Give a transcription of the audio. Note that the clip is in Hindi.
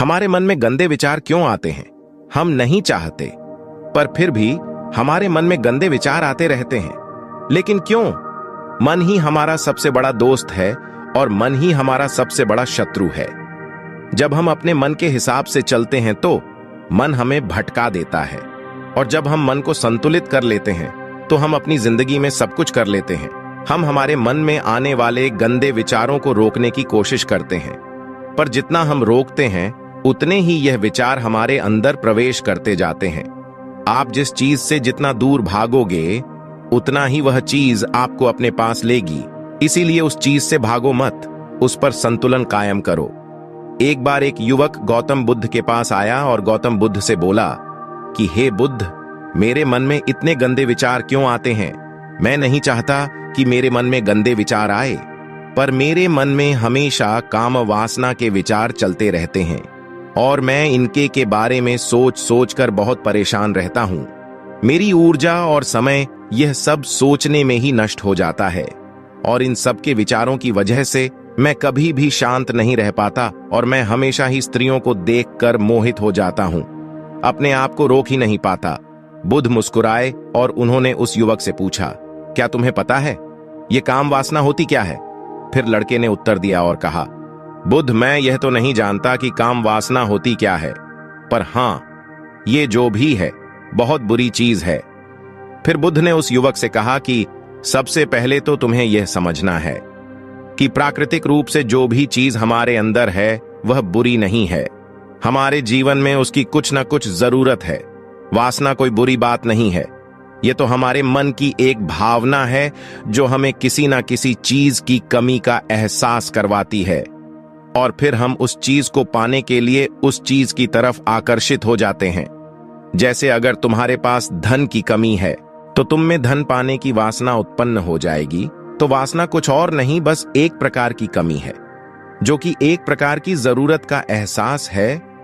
हमारे मन में गंदे विचार क्यों आते हैं? हम नहीं चाहते, पर फिर भी हमारे मन में गंदे विचार आते रहते हैं। लेकिन क्यों? मन ही हमारा सबसे बड़ा दोस्त है और मन ही हमारा सबसे बड़ा शत्रु है। जब हम अपने मन के हिसाब से चलते हैं तो मन हमें भटका देता है, और जब हम मन को संतुलित कर लेते हैं तो हम अपनी जिंदगी में सब कुछ कर लेते हैं। हम हमारे मन में आने वाले गंदे विचारों को रोकने की कोशिश करते हैं, पर जितना हम रोकते हैं उतने ही यह विचार हमारे अंदर प्रवेश करते जाते हैं। आप जिस चीज से जितना दूर भागोगे उतना ही वह चीज आपको अपने पास लेगी। इसीलिए उस चीज से भागो मत, उस पर संतुलन कायम करो। एक बार एक युवक गौतम बुद्ध के पास आया और गौतम बुद्ध से बोला कि हे बुद्ध, मेरे मन में इतने गंदे विचार क्यों आते हैं? मैं नहीं चाहता कि मेरे मन में गंदे विचार आए, पर मेरे मन में हमेशा काम वासना के विचार चलते रहते हैं और मैं इनके के बारे में सोच सोच कर बहुत परेशान रहता हूं। मेरी ऊर्जा और समय यह सब सोचने में ही नष्ट हो जाता है, और इन सब के विचारों की वजह से मैं कभी भी शांत नहीं रह पाता और मैं हमेशा ही स्त्रियों को देखकर मोहित हो जाता हूं, अपने आप को रोक ही नहीं पाता। बुद्ध मुस्कुराए और उन्होंने उस युवक से पूछा, क्या तुम्हें पता है ये काम वासना होती क्या है? फिर लड़के ने उत्तर दिया और कहा, बुद्ध, मैं यह तो नहीं जानता कि काम वासना होती क्या है, पर हां, ये जो भी है बहुत बुरी चीज है। फिर बुद्ध ने उस युवक से कहा कि सबसे पहले तो तुम्हें यह समझना है कि प्राकृतिक रूप से जो भी चीज हमारे अंदर है वह बुरी नहीं है। हमारे जीवन में उसकी कुछ ना कुछ जरूरत है। वासना कोई बुरी बात नहीं है, यह तो हमारे मन की एक भावना है जो हमें किसी ना किसी चीज की कमी का एहसास करवाती है, और फिर हम उस चीज को पाने के लिए उस चीज की तरफ आकर्षित हो जाते हैं। जैसे अगर तुम्हारे पास धन की कमी है तो तुम में धन पाने की वासना उत्पन्न हो जाएगी। तो वासना कुछ और नहीं, बस एक प्रकार की कमी है, जो कि एक प्रकार की जरूरत का एहसास है